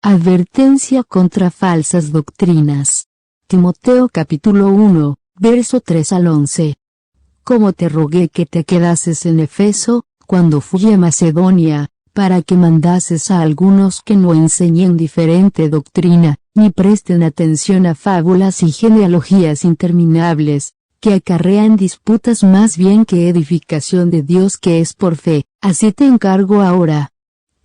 Advertencia contra falsas doctrinas. Timoteo capítulo 1, verso 3 al 11. Como te rogué que te quedases en Efeso, cuando fui a Macedonia, para que mandases a algunos que no enseñen diferente doctrina, ni presten atención a fábulas y genealogías interminables, que acarrean disputas más bien que edificación de Dios que es por fe. Así te encargo ahora.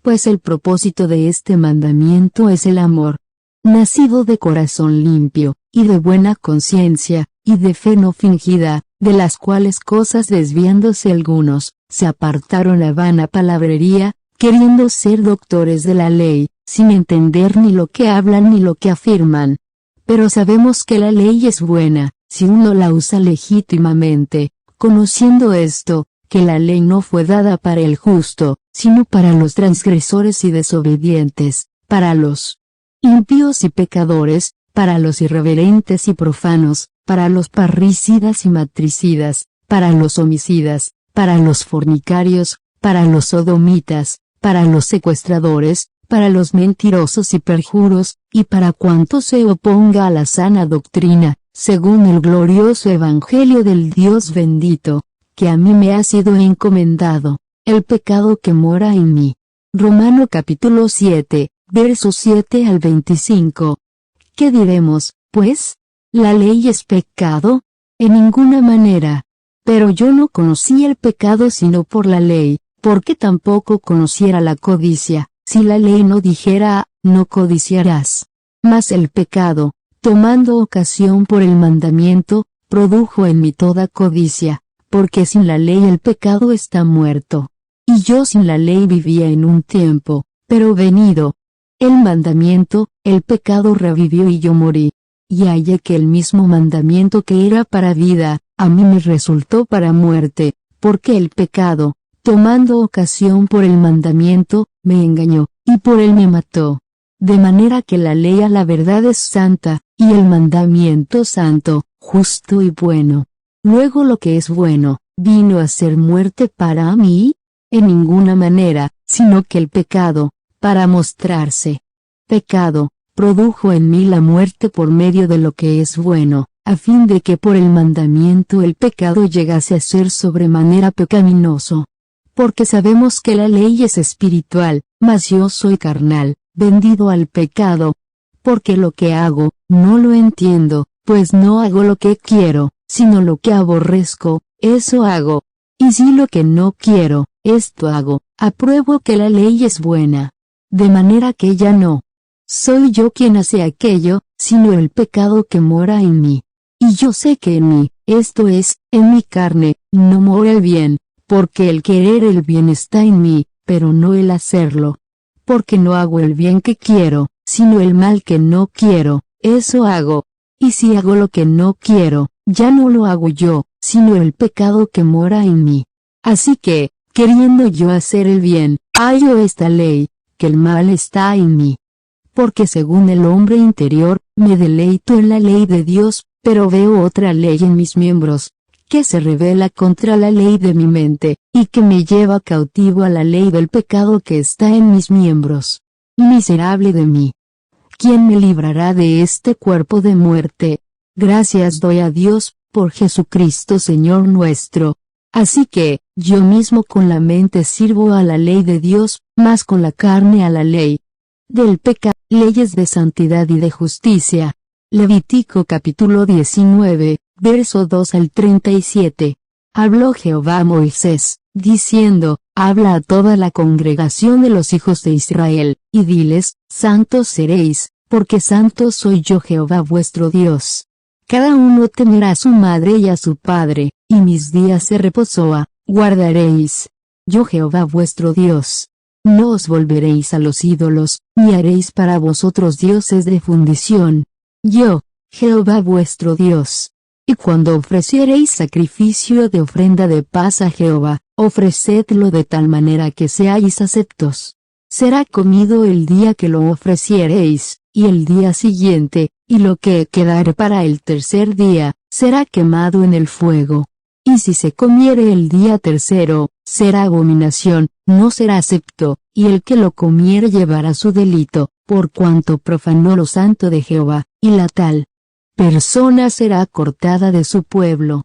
Pues el propósito de este mandamiento es el amor, nacido de corazón limpio, y de buena conciencia, y de fe no fingida, de las cuales cosas desviándose algunos, se apartaron a vana palabrería, queriendo ser doctores de la ley, sin entender ni lo que hablan ni lo que afirman. Pero sabemos que la ley es buena, si uno la usa legítimamente, conociendo esto, que la ley no fue dada para el justo, sino para los transgresores y desobedientes, para los impíos y pecadores, para los irreverentes y profanos, para los parricidas y matricidas, para los homicidas, para los fornicarios, para los sodomitas, para los secuestradores, para los mentirosos y perjuros, y para cuanto se oponga a la sana doctrina, según el glorioso evangelio del Dios bendito, que a mí me ha sido encomendado, el pecado que mora en mí. Romano capítulo 7, versos 7 al 25. ¿Qué diremos, pues? ¿La ley es pecado? En ninguna manera. Pero yo no conocí el pecado sino por la ley, porque tampoco conociera la codicia, si la ley no dijera, no codiciarás. Mas el pecado, tomando ocasión por el mandamiento, produjo en mí toda codicia, porque sin la ley el pecado está muerto. Y yo sin la ley vivía en un tiempo, pero venido el mandamiento, el pecado revivió y yo morí. Y hallé que el mismo mandamiento que era para vida, a mí me resultó para muerte, porque el pecado, tomando ocasión por el mandamiento, me engañó, y por él me mató. De manera que la ley a la verdad es santa, y el mandamiento santo, justo y bueno. Luego lo que es bueno, ¿vino a ser muerte para mí? En ninguna manera, sino que el pecado, para mostrarse pecado, produjo en mí la muerte por medio de lo que es bueno, a fin de que por el mandamiento el pecado llegase a ser sobremanera pecaminoso. Porque sabemos que la ley es espiritual, mas yo soy carnal, vendido al pecado. Porque lo que hago, no lo entiendo, pues no hago lo que quiero, sino lo que aborrezco, eso hago. Y si lo que no quiero, esto hago, apruebo que la ley es buena. De manera que ya no soy yo quien hace aquello, sino el pecado que mora en mí. Y yo sé que en mí, esto es, en mi carne, no mora el bien, porque el querer el bien está en mí, pero no el hacerlo. Porque no hago el bien que quiero, sino el mal que no quiero, eso hago. Y si hago lo que no quiero, ya no lo hago yo, sino el pecado que mora en mí. Así que, queriendo yo hacer el bien, hallo esta ley, que el mal está en mí. Porque según el hombre interior, me deleito en la ley de Dios, pero veo otra ley en mis miembros, que se rebela contra la ley de mi mente, y que me lleva cautivo a la ley del pecado que está en mis miembros. Miserable de mí. ¿Quién me librará de este cuerpo de muerte? Gracias doy a Dios, por Jesucristo Señor nuestro. Así que, yo mismo con la mente sirvo a la ley de Dios, mas con la carne a la ley del pecado. Leyes de santidad y de justicia. Levítico capítulo 19, verso 2 al 37. Habló Jehová a Moisés, diciendo, habla a toda la congregación de los hijos de Israel, y diles, santos seréis, porque santo soy yo Jehová vuestro Dios. Cada uno temerá a su madre y a su padre, y mis días de reposo guardaréis. Yo Jehová vuestro Dios. No os volveréis a los ídolos, ni haréis para vosotros dioses de fundición. Yo, Jehová vuestro Dios. Y cuando ofreciereis sacrificio de ofrenda de paz a Jehová, ofrecedlo de tal manera que seáis aceptos. Será comido el día que lo ofreciereis, y el día siguiente, y lo que quedare para el tercer día, será quemado en el fuego. Y si se comiere el día tercero, será abominación, no será acepto, y el que lo comiere llevará su delito, por cuanto profanó lo santo de Jehová, y la tal persona será cortada de su pueblo.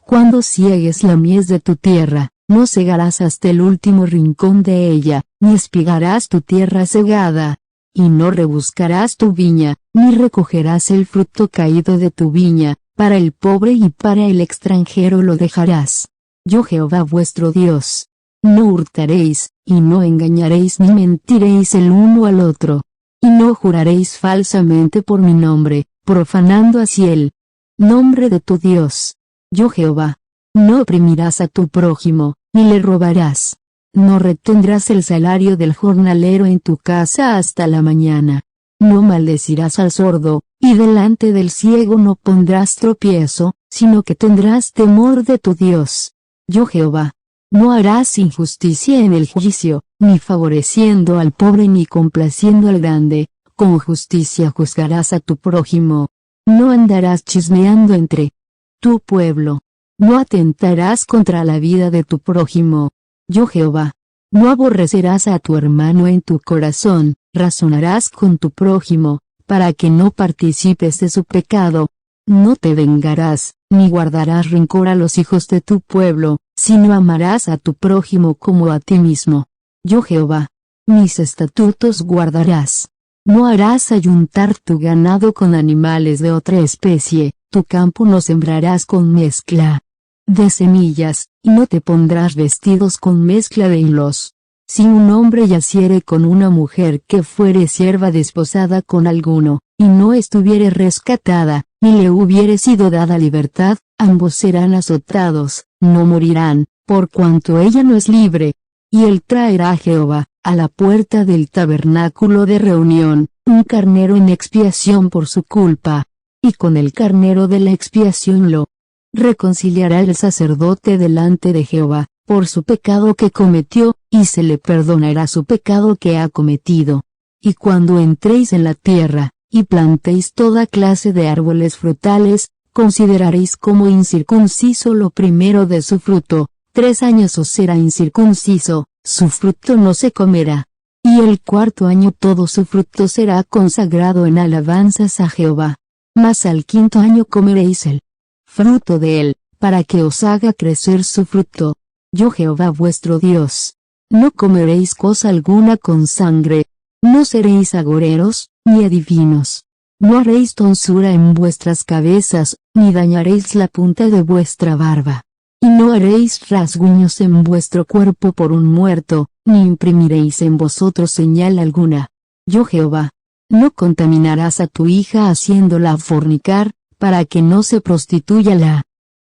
Cuando ciegues la mies de tu tierra, no segarás hasta el último rincón de ella, ni espigarás tu tierra segada, y no rebuscarás tu viña, ni recogerás el fruto caído de tu viña, para el pobre y para el extranjero lo dejarás. Yo Jehová vuestro Dios. No hurtaréis, y no engañaréis ni mentiréis el uno al otro. Y no juraréis falsamente por mi nombre, profanando así el nombre de tu Dios. Yo Jehová. No oprimirás a tu prójimo, ni le robarás. No retendrás el salario del jornalero en tu casa hasta la mañana. No maldecirás al sordo, y delante del ciego no pondrás tropiezo, sino que tendrás temor de tu Dios. Yo Jehová. No harás injusticia en el juicio, ni favoreciendo al pobre ni complaciendo al grande, con justicia juzgarás a tu prójimo. No andarás chismeando entre tu pueblo. No atentarás contra la vida de tu prójimo. Yo Jehová. No aborrecerás a tu hermano en tu corazón, razonarás con tu prójimo, para que no participes de su pecado. No te vengarás, ni guardarás rencor a los hijos de tu pueblo, sino amarás a tu prójimo como a ti mismo. Yo Jehová. Mis estatutos guardarás. No harás ayuntar tu ganado con animales de otra especie, tu campo no sembrarás con mezcla de semillas, y no te pondrás vestidos con mezcla de hilos. Si un hombre yaciere con una mujer que fuere sierva desposada con alguno, y no estuviere rescatada, ni le hubiere sido dada libertad, ambos serán azotados, no morirán, por cuanto ella no es libre. Y él traerá a Jehová, a la puerta del tabernáculo de reunión, un carnero en expiación por su culpa. Y con el carnero de la expiación lo reconciliará el sacerdote delante de Jehová, por su pecado que cometió, y se le perdonará su pecado que ha cometido. Y cuando entréis en la tierra, y plantéis toda clase de árboles frutales, consideraréis como incircunciso lo primero de su fruto, 3 años os será incircunciso, su fruto no se comerá. Y el 4º año todo su fruto será consagrado en alabanzas a Jehová. Mas al 5º año comeréis el fruto de él, para que os haga crecer su fruto. Yo Jehová vuestro Dios. No comeréis cosa alguna con sangre. No seréis agoreros, ni adivinos. No haréis tonsura en vuestras cabezas, ni dañaréis la punta de vuestra barba. Y no haréis rasguños en vuestro cuerpo por un muerto, ni imprimiréis en vosotros señal alguna. Yo Jehová. No contaminarás a tu hija haciéndola fornicar, para que no se prostituya la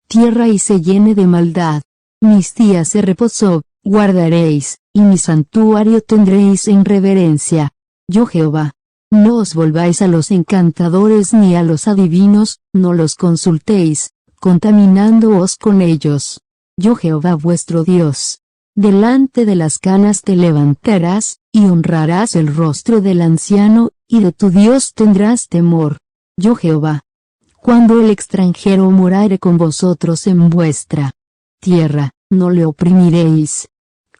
tierra y se llene de maldad. Mis días de reposo guardaréis, y mi santuario tendréis en reverencia. Yo Jehová. No os volváis a los encantadores ni a los adivinos, no los consultéis, contaminándoos con ellos. Yo Jehová vuestro Dios. Delante de las canas te levantarás, y honrarás el rostro del anciano, y de tu Dios tendrás temor. Yo Jehová. Cuando el extranjero morare con vosotros en vuestra tierra, no le oprimiréis.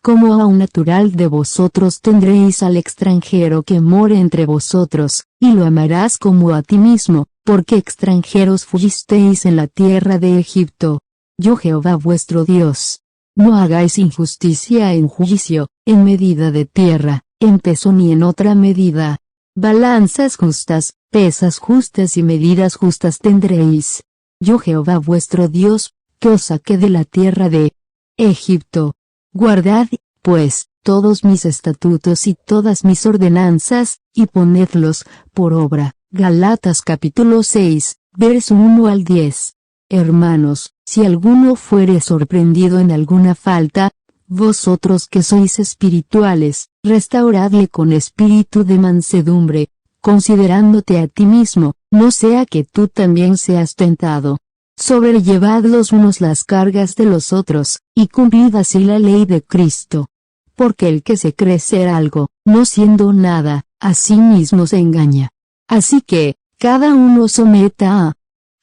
Como a un natural de vosotros tendréis al extranjero que more entre vosotros, y lo amarás como a ti mismo, porque extranjeros fuisteis en la tierra de Egipto. Yo Jehová vuestro Dios. No hagáis injusticia en juicio, en medida de tierra, en peso ni en otra medida. Balanzas justas, pesas justas y medidas justas tendréis. Yo Jehová vuestro Dios, que os saqué de la tierra de Egipto. Guardad, pues, todos mis estatutos y todas mis ordenanzas, y ponedlos por obra. Galatas capítulo 6, verso 1 al 10. Hermanos, si alguno fuere sorprendido en alguna falta, vosotros que sois espirituales, restauradle con espíritu de mansedumbre, considerándote a ti mismo, no sea que tú también seas tentado. Sobrellevad los unos las cargas de los otros, y cumplid así la ley de Cristo. Porque el que se cree ser algo, no siendo nada, a sí mismo se engaña. Así que, cada uno someta a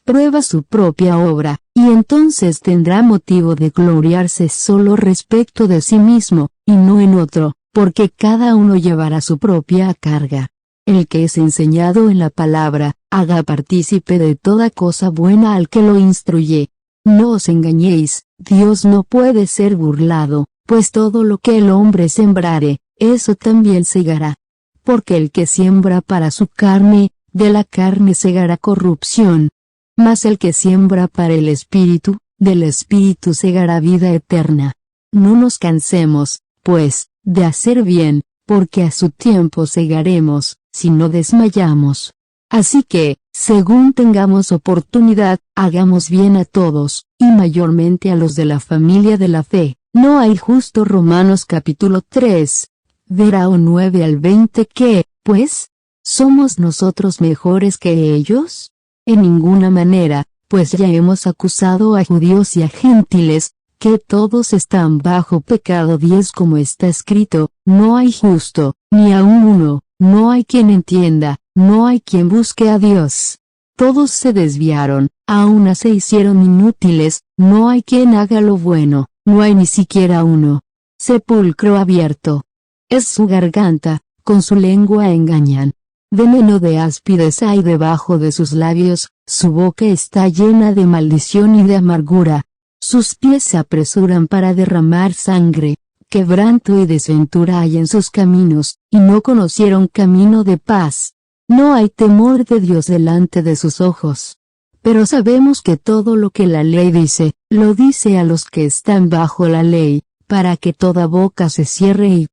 prueba su propia obra, y entonces tendrá motivo de gloriarse solo respecto de sí mismo, y no en otro, porque cada uno llevará su propia carga. El que es enseñado en la palabra, haga partícipe de toda cosa buena al que lo instruye. No os engañéis, Dios no puede ser burlado, pues todo lo que el hombre sembrare, eso también segará. Porque el que siembra para su carne, de la carne segará corrupción. Mas el que siembra para el Espíritu, del Espíritu segará vida eterna. No nos cansemos, pues, de hacer bien, porque a su tiempo segaremos, si no desmayamos. Así que, según tengamos oportunidad, hagamos bien a todos, y mayormente a los de la familia de la fe. No hay justo. Romanos capítulo 3, verso 9 al 20. ¿Qué, pues? ¿Somos nosotros mejores que ellos? En ninguna manera, pues ya hemos acusado a judíos y a gentiles, que todos están bajo pecado. 10 Como está escrito, no hay justo, ni aun uno, no hay quien entienda, no hay quien busque a Dios. Todos se desviaron, aun se hicieron inútiles, no hay quien haga lo bueno, no hay ni siquiera uno. Sepulcro abierto es su garganta, con su lengua engañan. Veneno de áspides hay debajo de sus labios, su boca está llena de maldición y de amargura. Sus pies se apresuran para derramar sangre, quebranto y desventura hay en sus caminos, y no conocieron camino de paz. No hay temor de Dios delante de sus ojos. Pero sabemos que todo lo que la ley dice, lo dice a los que están bajo la ley, para que toda boca se cierre y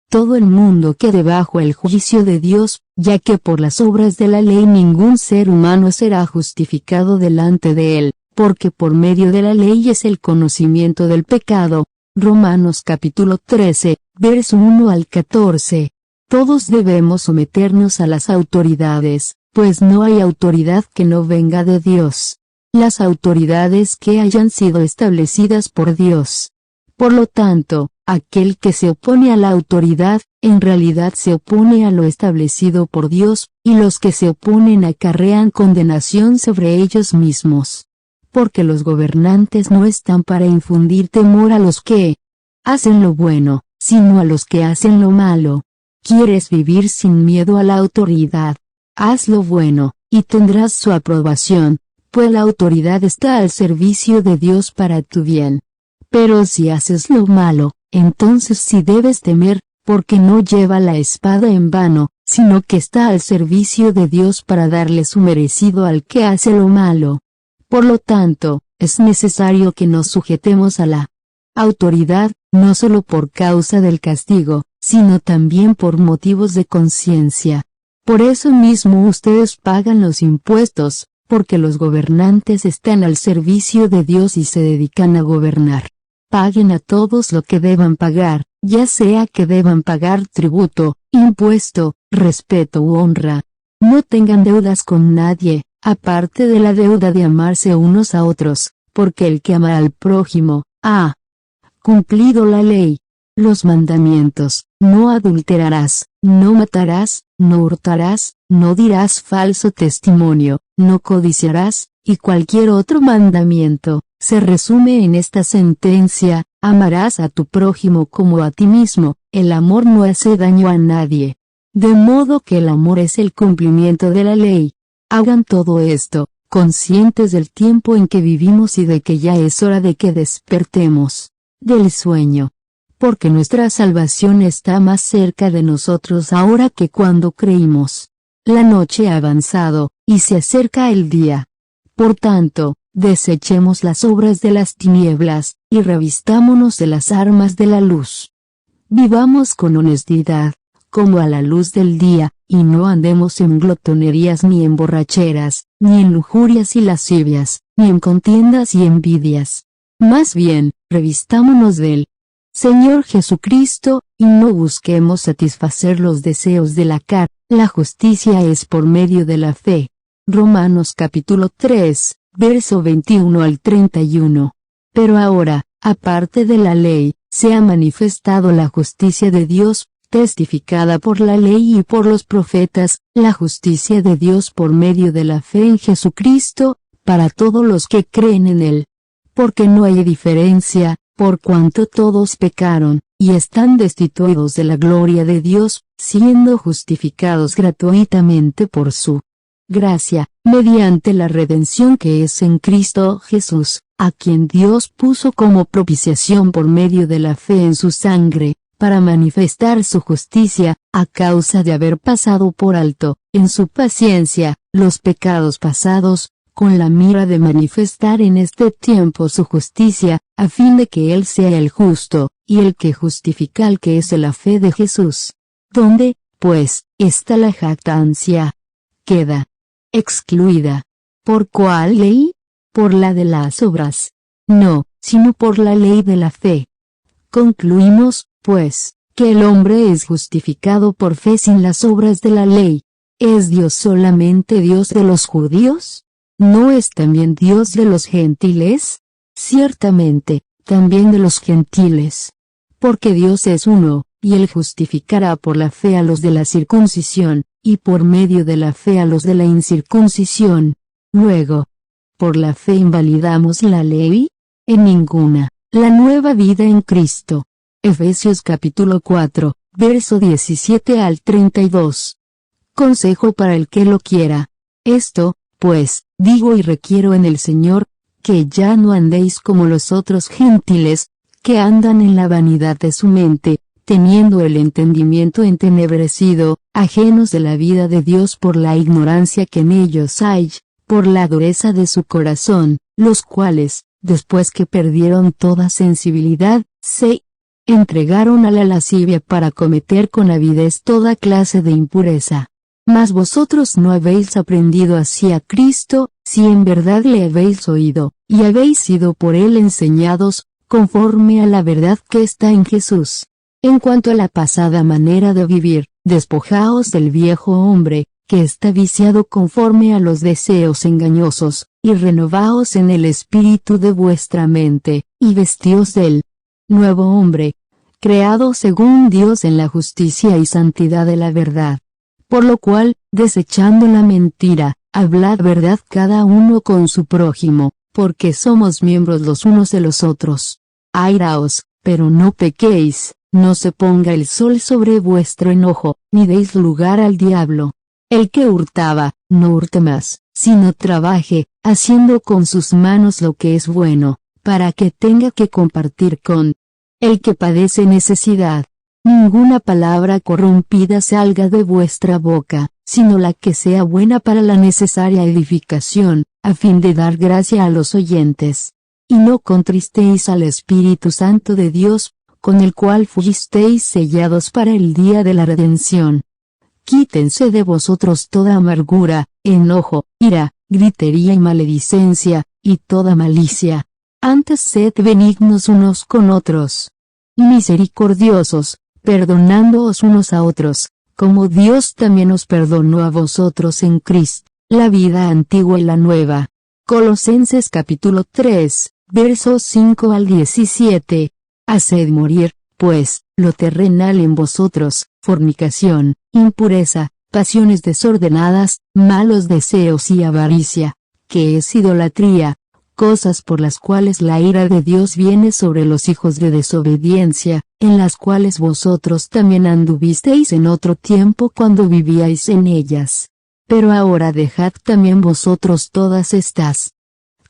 todo el mundo quede bajo el juicio de Dios, ya que por las obras de la ley ningún ser humano será justificado delante de él, porque por medio de la ley es el conocimiento del pecado. Romanos capítulo 13, verso 1 al 14. Todos debemos someternos a las autoridades, pues no hay autoridad que no venga de Dios. Las autoridades que hayan sido establecidas por Dios. Por lo tanto, aquel que se opone a la autoridad, en realidad se opone a lo establecido por Dios, y los que se oponen acarrean condenación sobre ellos mismos. Porque los gobernantes no están para infundir temor a los que hacen lo bueno, sino a los que hacen lo malo. ¿Quieres vivir sin miedo a la autoridad? Haz lo bueno, y tendrás su aprobación, pues la autoridad está al servicio de Dios para tu bien. Pero si haces lo malo, entonces sí debes temer, porque no lleva la espada en vano, sino que está al servicio de Dios para darle su merecido al que hace lo malo. Por lo tanto, es necesario que nos sujetemos a la autoridad, no solo por causa del castigo, sino también por motivos de conciencia. Por eso mismo ustedes pagan los impuestos, porque los gobernantes están al servicio de Dios y se dedican a gobernar. Paguen a todos lo que deban pagar, ya sea que deban pagar tributo, impuesto, respeto u honra. No tengan deudas con nadie, aparte de la deuda de amarse unos a otros, porque el que ama al prójimo, ha cumplido la ley. Los mandamientos: no adulterarás, no matarás, no hurtarás, no dirás falso testimonio, no codiciarás, y cualquier otro mandamiento, se resume en esta sentencia: amarás a tu prójimo como a ti mismo. El amor no hace daño a nadie. De modo que el amor es el cumplimiento de la ley. Hagan todo esto, conscientes del tiempo en que vivimos y de que ya es hora de que despertemos del sueño. Porque nuestra salvación está más cerca de nosotros ahora que cuando creímos. La noche ha avanzado, y se acerca el día. Por tanto, desechemos las obras de las tinieblas, y revistámonos de las armas de la luz. Vivamos con honestidad, como a la luz del día, y no andemos en glotonerías ni en borracheras, ni en lujurias y lascivias, ni en contiendas y envidias. Más bien, revistámonos del Señor Jesucristo, y no busquemos satisfacer los deseos de la carne. La justicia es por medio de la fe. Romanos capítulo 3, verso 21 al 31. Pero ahora, aparte de la ley, se ha manifestado la justicia de Dios, testificada por la ley y por los profetas, la justicia de Dios por medio de la fe en Jesucristo, para todos los que creen en él. Porque no hay diferencia, por cuanto todos pecaron, y están destituidos de la gloria de Dios, siendo justificados gratuitamente por su gracia, mediante la redención que es en Cristo Jesús, a quien Dios puso como propiciación por medio de la fe en su sangre, para manifestar su justicia, a causa de haber pasado por alto, en su paciencia, los pecados pasados, con la mira de manifestar en este tiempo su justicia, a fin de que Él sea el justo, y el que justifica al que es de la fe de Jesús. ¿Dónde, pues, está la jactancia? Queda excluida. ¿Por cuál ley? ¿Por la de las obras? No, sino por la ley de la fe. Concluimos, pues, que el hombre es justificado por fe sin las obras de la ley. ¿Es Dios solamente Dios de los judíos? ¿No es también Dios de los gentiles? Ciertamente, también de los gentiles. Porque Dios es uno, y Él justificará por la fe a los de la circuncisión, y por medio de la fe a los de la incircuncisión. Luego, ¿por la fe invalidamos la ley? En ninguna. La nueva vida en Cristo. Efesios capítulo 4, verso 17 al 32. Consejo para el que lo quiera. Esto, pues, digo y requiero en el Señor, que ya no andéis como los otros gentiles, que andan en la vanidad de su mente, teniendo el entendimiento entenebrecido, ajenos de la vida de Dios por la ignorancia que en ellos hay, por la dureza de su corazón, los cuales, después que perdieron toda sensibilidad, se entregaron a la lascivia para cometer con avidez toda clase de impureza. Mas vosotros no habéis aprendido así a Cristo, si en verdad le habéis oído, y habéis sido por él enseñados, conforme a la verdad que está en Jesús. En cuanto a la pasada manera de vivir, despojaos del viejo hombre, que está viciado conforme a los deseos engañosos, y renovaos en el espíritu de vuestra mente, y vestíos del nuevo hombre, creado según Dios en la justicia y santidad de la verdad. Por lo cual, desechando la mentira, hablad verdad cada uno con su prójimo, porque somos miembros los unos de los otros. Airaos, pero no pequéis, no se ponga el sol sobre vuestro enojo, ni deis lugar al diablo. El que hurtaba, no hurte más, sino trabaje, haciendo con sus manos lo que es bueno, para que tenga que compartir con el que padece necesidad. Ninguna palabra corrompida salga de vuestra boca, sino la que sea buena para la necesaria edificación, a fin de dar gracia a los oyentes. Y no contristéis al Espíritu Santo de Dios, con el cual fuisteis sellados para el día de la redención. Quítense de vosotros toda amargura, enojo, ira, gritería y maledicencia, y toda malicia. Antes sed benignos unos con otros, misericordiosos, perdonándoos unos a otros, como Dios también os perdonó a vosotros en Cristo, la vida antigua y la nueva. Colosenses capítulo 3, versos 5 al 17. Haced morir, pues, lo terrenal en vosotros, fornicación, impureza, pasiones desordenadas, malos deseos y avaricia, que es idolatría, cosas por las cuales la ira de Dios viene sobre los hijos de desobediencia, en las cuales vosotros también anduvisteis en otro tiempo cuando vivíais en ellas. Pero ahora dejad también vosotros todas estas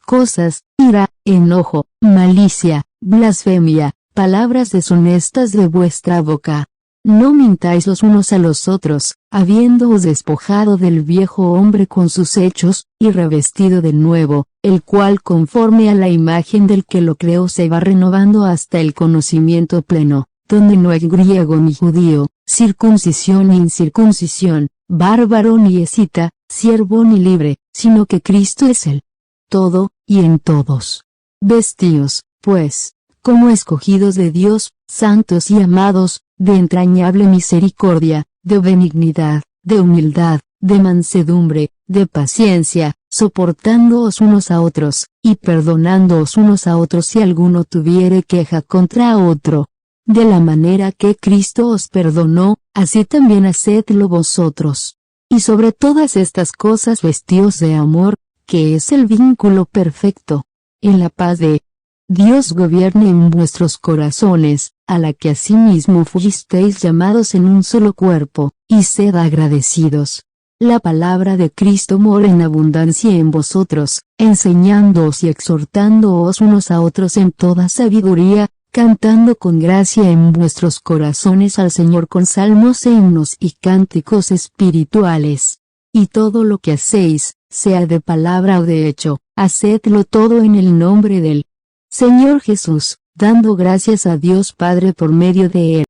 cosas, ira, enojo, malicia, blasfemia, palabras deshonestas de vuestra boca. No mintáis los unos a los otros, habiéndoos despojado del viejo hombre con sus hechos, y revestido del nuevo, el cual conforme a la imagen del que lo creó se va renovando hasta el conocimiento pleno, donde no hay griego ni judío, circuncisión ni incircuncisión, bárbaro ni escita, siervo ni libre, sino que Cristo es el todo, y en todos. Vestíos, pues, como escogidos de Dios, santos y amados, de entrañable misericordia, de benignidad, de humildad, de mansedumbre, de paciencia, soportándoos unos a otros, y perdonándoos unos a otros si alguno tuviere queja contra otro. De la manera que Cristo os perdonó, así también hacedlo vosotros. Y sobre todas estas cosas vestíos de amor, que es el vínculo perfecto. En la paz de Dios gobierne en vuestros corazones, a la que asimismo fuisteis llamados en un solo cuerpo, y sed agradecidos. La palabra de Cristo mora en abundancia en vosotros, enseñándoos y exhortándoos unos a otros en toda sabiduría, cantando con gracia en vuestros corazones al Señor con salmos, himnos y cánticos espirituales. Y todo lo que hacéis, sea de palabra o de hecho, hacedlo todo en el nombre del Señor Jesús, dando gracias a Dios Padre por medio de Él.